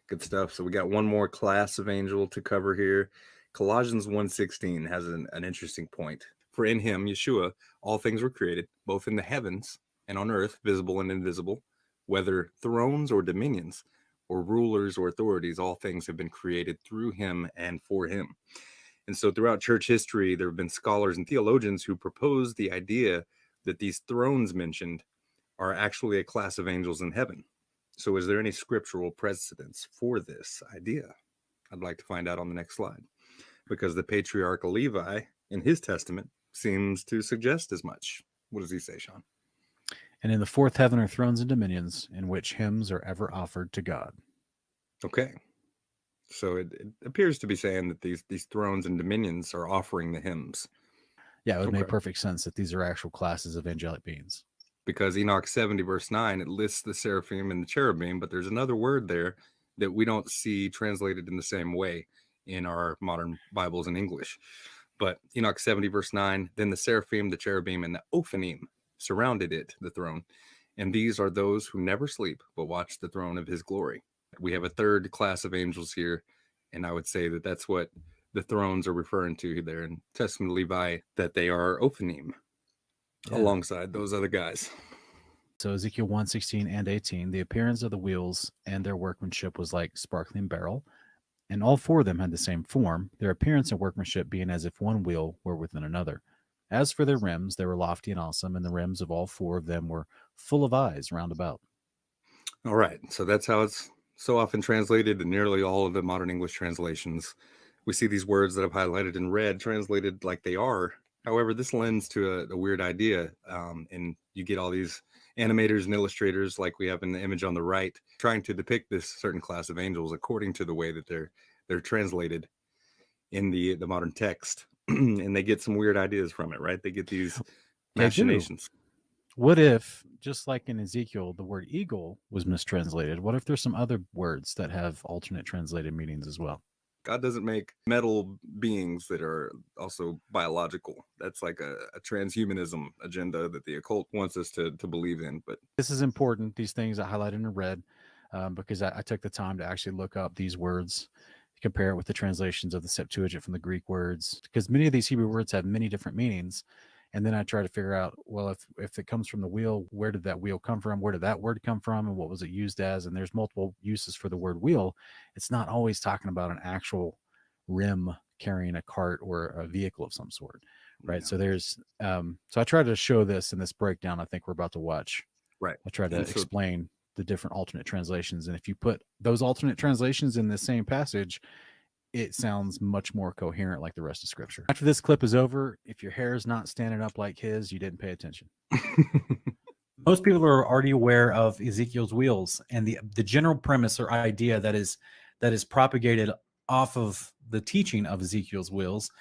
Good stuff. So we got one more class of angel to cover here. Colossians 1:16 has an interesting point. For in him, Yeshua, all things were created, both in the heavens and on earth, visible and invisible, whether thrones or dominions, or rulers or authorities, all things have been created through him and for him. And so throughout church history, there have been scholars and theologians who propose the idea that these thrones mentioned are actually a class of angels in heaven. So is there any scriptural precedence for this idea? I'd like to find out on the next slide, because the patriarch Levi in his testament seems to suggest as much. What does he say, Sean? And in the fourth heaven are thrones and dominions in which hymns are ever offered to God. Okay. So it appears to be saying that these thrones and dominions are offering the hymns. Yeah, it would make perfect sense that these are actual classes of angelic beings. Because Enoch 70 verse 9, it lists the seraphim and the cherubim, but there's another word there that we don't see translated in the same way in our modern Bibles in English. But Enoch 70 verse 9, then the seraphim, the cherubim, and the ophanim surrounded it, the throne. And these are those who never sleep, but watch the throne of his glory. We have a third class of angels here, and I would say that that's what the thrones are referring to there in Testament of Levi, that they are ophanim alongside those other guys. So Ezekiel 1:16 and 18, the appearance of the wheels and their workmanship was like sparkling beryl, and all four of them had the same form, their appearance and workmanship being as if one wheel were within another. As for their rims, they were lofty and awesome, and the rims of all four of them were full of eyes round about. All right, so that's how it's so often translated in nearly all of the modern English translations. We see these words that I've highlighted in red translated like they are. However, this lends to a weird idea, and you get all these animators and illustrators like we have in the image on the right trying to depict this certain class of angels according to the way that they're translated in the modern text. And they get some weird ideas from it, right? They get these machinations. What if, just like in Ezekiel, the word eagle was mistranslated? What if there's some other words that have alternate translated meanings as well? God doesn't make metal beings that are also biological. That's like a transhumanism agenda that the occult wants us to believe in. But this is important, these things I highlighted in red, because I took the time to actually look up these words, compare it with the translations of the Septuagint from the Greek words, because many of these Hebrew words have many different meanings. And then I try to figure out, well, if it comes from the wheel, where did that wheel come from? Where did that word come from? And what was it used as? And there's multiple uses for the word wheel. It's not always talking about an actual rim carrying a cart or a vehicle of some sort, right? Yeah. So there's, so I tried to show this in this breakdown I think we're about to watch. Right. I tried to explain the different alternate translations. And if you put those alternate translations in the same passage, it sounds much more coherent like the rest of Scripture. After this clip is over, if your hair is not standing up like his, you didn't pay attention. Most people are already aware of Ezekiel's wheels and the general premise or idea that is propagated off of the teaching of Ezekiel's wheels.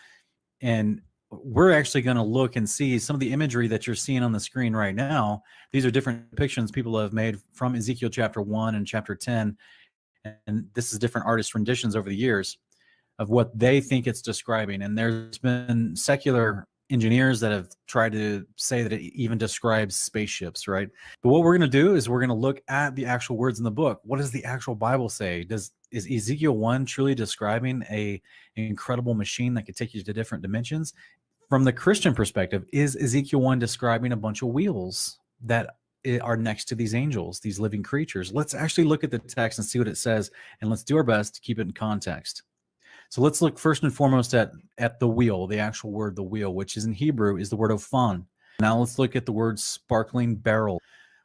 And we're actually going to look and see some of the imagery that you're seeing on the screen right now. These are different depictions people have made from Ezekiel chapter 1 and chapter 10. And this is different artist renditions over the years of what they think it's describing. And there's been secular engineers that have tried to say that it even describes spaceships, right? But what we're going to do is we're going to look at the actual words in the book. What does the actual Bible say? Is Ezekiel 1 truly describing an incredible machine that could take you to different dimensions? From the Christian perspective, is Ezekiel 1 describing a bunch of wheels that are next to these angels, these living creatures? Let's actually look at the text and see what it says, and let's do our best to keep it in context. So let's look first and foremost at the wheel, the actual word, the wheel, which is in Hebrew is the word ophon. Now let's look at the word sparkling beryl.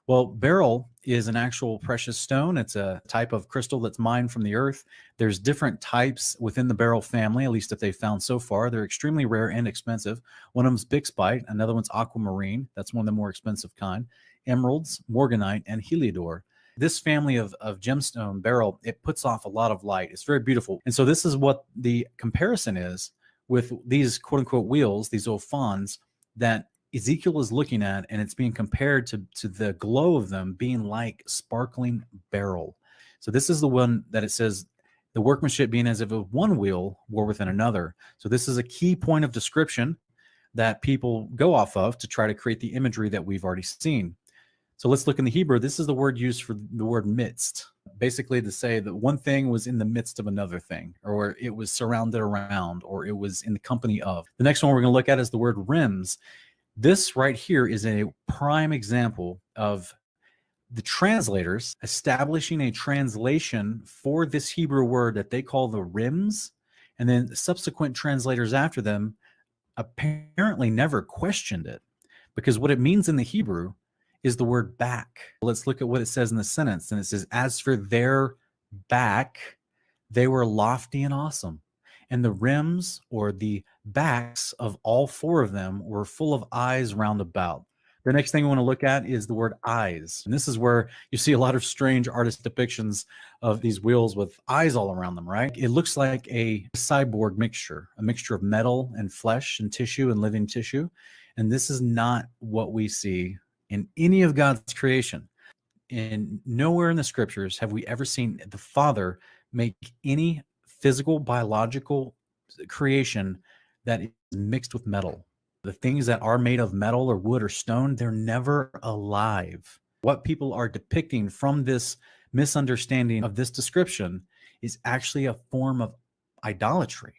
Well, beryl is an actual precious stone. It's a type of crystal that's mined from the earth. There's different types within the beryl family, at least that they've found so far. They're extremely rare and expensive. One of them is bixbyite. Another one's aquamarine. That's one of the more expensive kind. Emeralds, morganite, and heliodor. This family of gemstone beryl, it puts off a lot of light. It's very beautiful. And so this is what the comparison is with these quote unquote wheels, these ophons that Ezekiel is looking at, and it's being compared to the glow of them being like sparkling beryl. So this is the one that it says the workmanship being as if one wheel were within another. So this is a key point of description that people go off of to try to create the imagery that we've already seen. So let's look in the Hebrew. This is the word used for the word midst, basically to say that one thing was in the midst of another thing, or it was surrounded around, or it was in the company of. The next one we're going to look at is the word rims. This right here is a prime example of the translators establishing a translation for this Hebrew word that they call the rims, and then subsequent translators after them apparently never questioned it, because what it means in the Hebrew is the word back. Let's look at what it says in the sentence. And it says, as for their back, they were lofty and awesome. And the rims, or the backs of all four of them, were full of eyes round about. The next thing we want to look at is the word eyes. And this is where you see a lot of strange artist depictions of these wheels with eyes all around them, right? It looks like a cyborg mixture, a mixture of metal and flesh and tissue and living tissue. And this is not what we see in any of God's creation. And nowhere in the scriptures have we ever seen the Father make any physical, biological creation that is mixed with metal. The things that are made of metal or wood or stone, they're never alive. What people are depicting from this misunderstanding of this description is actually a form of idolatry.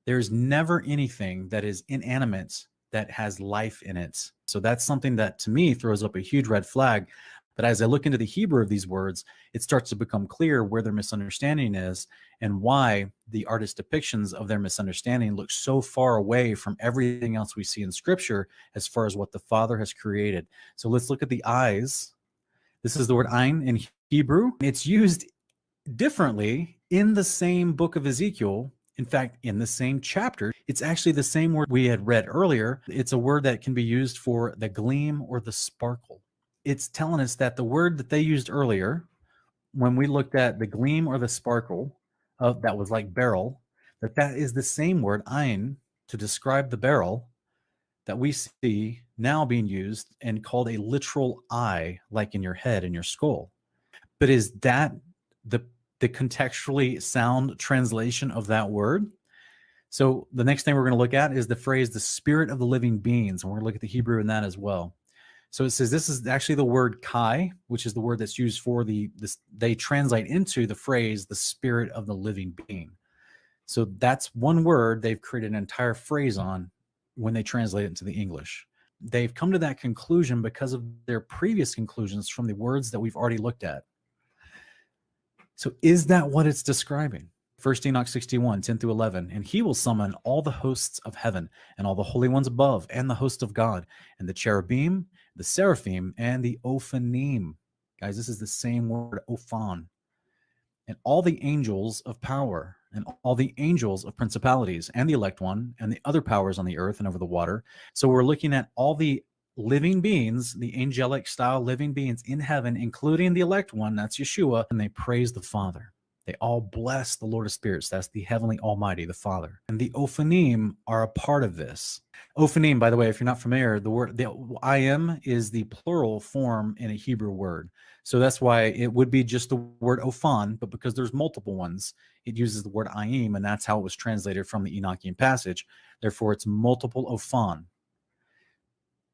There's never anything that is inanimate that has life in it. So that's something that to me throws up a huge red flag. But as I look into the Hebrew of these words, it starts to become clear where their misunderstanding is and why the artist depictions of their misunderstanding look so far away from everything else we see in Scripture as far as what the Father has created. So let's look at the eyes. This is the word ein in Hebrew. It's used differently in the same book of Ezekiel. In fact, in the same chapter, it's actually the same word we had read earlier. It's a word that can be used for the gleam or the sparkle. It's telling us that the word that they used earlier, when we looked at the gleam or the sparkle, that was like beryl, that is the same word, ein, to describe the beryl that we see now being used and called a literal eye, like in your head and your skull. But is that the contextually sound translation of that word? So the next thing we're going to look at is the phrase, the spirit of the living beings. And we're going to look at the Hebrew in that as well. So it says this is actually the word kai, which is the word that's used for they translate into the phrase, the spirit of the living being. So that's one word they've created an entire phrase on when they translate it into the English. They've come to that conclusion because of their previous conclusions from the words that we've already looked at. So is that what it's describing? 1 Enoch 61, 10 through 11. And he will summon all the hosts of heaven and all the holy ones above and the host of God and the cherubim, the seraphim, and the ophanim. Guys, this is the same word, ophan. And all the angels of power and all the angels of principalities and the elect one and the other powers on the earth and over the water. So we're looking at all the living beings, the angelic style living beings in heaven, including the elect one, that's Yeshua, and they praise the Father. They all bless the Lord of Spirits. That's the heavenly Almighty, the Father. And the Ophanim are a part of this. Ophanim, by the way, if you're not familiar, the I am is the plural form in a Hebrew word. So that's why it would be just the word Ophan, but because there's multiple ones, it uses the word Ayim, and that's how it was translated from the Enochian passage. Therefore, it's multiple Ophan.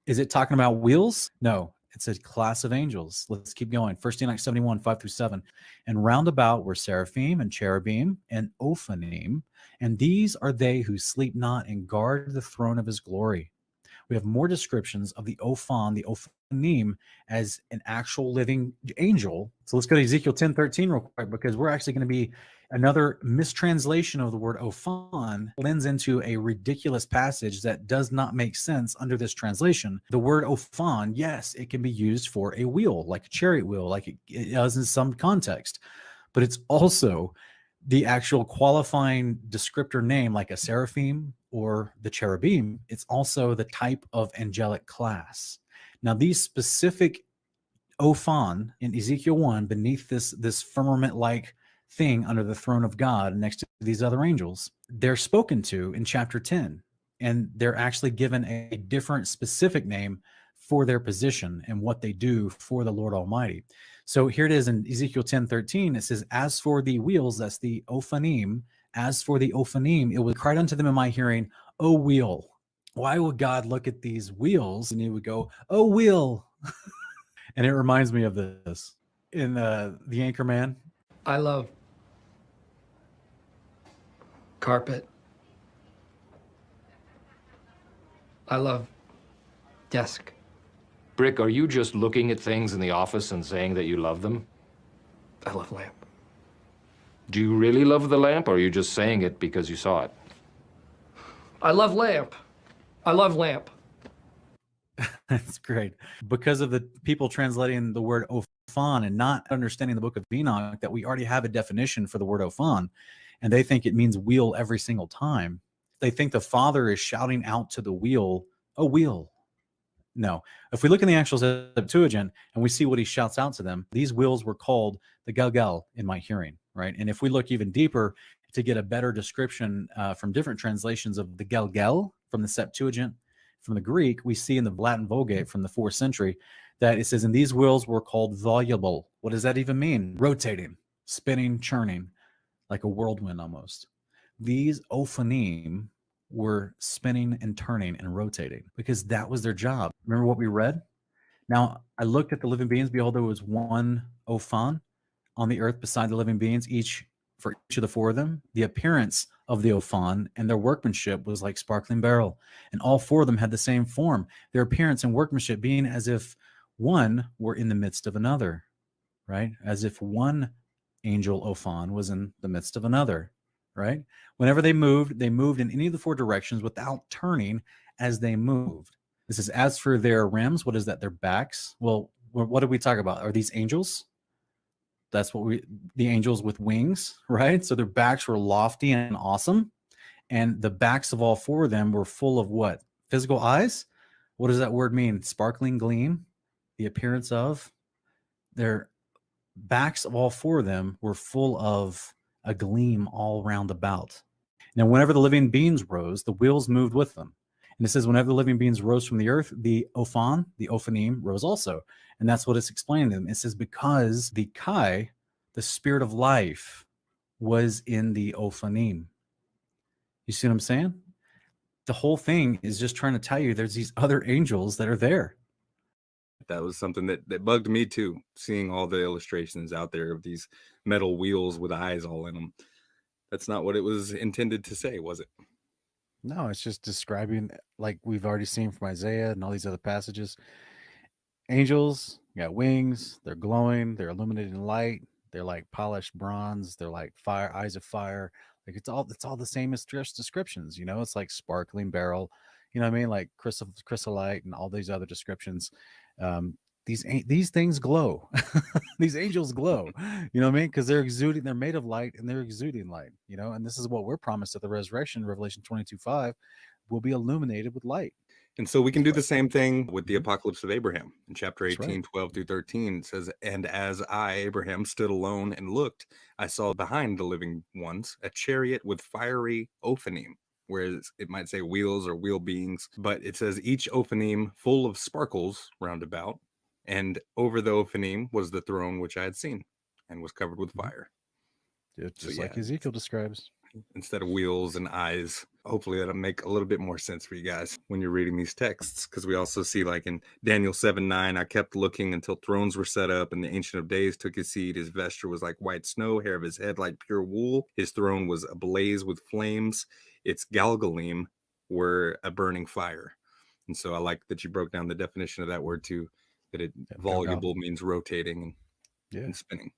Is it talking about wheels? No, it's a class of angels. Let's keep going. 1 Enoch 71, 5 through 7. And round about were seraphim and cherubim and ophanim, and these are they who sleep not and guard the throne of his glory. We have more descriptions of the ophan, the ophanim, as an actual living angel. So let's go to Ezekiel 10:13 real quick, because we're actually going to be another mistranslation of the word ophan lends into a ridiculous passage that does not make sense under this translation. The word ophan, yes, it can be used for a wheel, like a chariot wheel, like it does in some context, but it's also the actual qualifying descriptor name, like a seraphim or the cherubim. It's also the type of angelic class. Now, these specific ophan in Ezekiel 1, beneath this firmament-like thing under the throne of God next to these other angels, they're spoken to in chapter 10, and they're actually given a different specific name for their position and what they do for the Lord Almighty. So here it is in Ezekiel 10:13. It says, as for the wheels, that's the ophanim, as for the ophanim, it was cried unto them in my hearing, O wheel. Why would God look at these wheels and he would go, oh, wheel? And it reminds me of this in the Anchorman. I love carpet. I love desk. Brick, are you just looking at things in the office and saying that you love them? I love lamp. Do you really love the lamp, or are you just saying it because you saw it? I love lamp. I love lamp. That's great. Because of the people translating the word Ophan and not understanding the book of Enoch, that we already have a definition for the word Ophan, and they think it means wheel every single time. They think the Father is shouting out to the wheel, "A wheel." No. If we look in the actual Septuagint and we see what he shouts out to them, these wheels were called the galgal in my hearing, right? And if we look even deeper to get a better description from different translations of the galgal from the Septuagint, from the Greek, we see in the Latin Vulgate from the 4th century that it says, and these wheels were called voluble. What does that even mean? Rotating, spinning, churning, like a whirlwind almost. These ophanim were spinning and turning and rotating because that was their job. Remember what we read? Now, I looked at the living beings. Behold, there was one ophan on the earth beside the living beings, for each of the 4 of them. The appearance of the ophan and their workmanship was like sparkling beryl. And all 4 of them had the same form, their appearance and workmanship being as if one were in the midst of another, right? As if one angel ophan was in the midst of another, right? Whenever they moved in any of the 4 directions without turning as they moved. This is as for their rims. What is that? Their backs. Well, what did we talk about? Are these angels? That's what the angels with wings, right? So their backs were lofty and awesome. And the backs of all 4 of them were full of what? Physical eyes? What does that word mean? Sparkling gleam, the appearance of. Their backs of all 4 of them were full of a gleam all round about. Now, whenever the living beings rose, the wheels moved with them. And it says, whenever the living beings rose from the earth, the ophan, the ophanim, rose also. And that's what it's explaining to them. It says, because the Kai, the spirit of life, was in the ophanim. You see what I'm saying? The whole thing is just trying to tell you there's these other angels that are there. That was something that bugged me too, seeing all the illustrations out there of these metal wheels with eyes all in them. That's not what it was intended to say, was it? No, it's just describing, like we've already seen from Isaiah and all these other passages. Angels got wings, they're glowing, they're illuminated in light, they're like polished bronze, they're like fire, eyes of fire. Like it's all the same as descriptions, you know, it's like sparkling beryl, you know what I mean? Like chrysolite and all these other descriptions. These things glow. These angels glow, you know what I mean? Because they're made of light and they're exuding light, you know, and this is what we're promised at the resurrection. Revelation 22:5 will be illuminated with light. And so we can do the same thing with the apocalypse of Abraham in chapter 18, right. 12 through 13. It says, and as I, Abraham, stood alone and looked, I saw behind the living ones a chariot with fiery ophanim, whereas it might say wheels or wheel beings, but it says each ophanim full of sparkles round about, and over the ophanim was the throne which I had seen and was covered with fire. Just like Ezekiel describes. Instead of wheels and eyes. Hopefully that'll make a little bit more sense for you guys when you're reading these texts, because we also see, like in Daniel 7:9, I kept looking until thrones were set up and the Ancient of Days took his seat. His vesture was like white snow, hair of his head like pure wool. His throne was ablaze with flames. Its galgalim were a burning fire. And so I like that you broke down the definition of that word too, that voluble means rotating and spinning.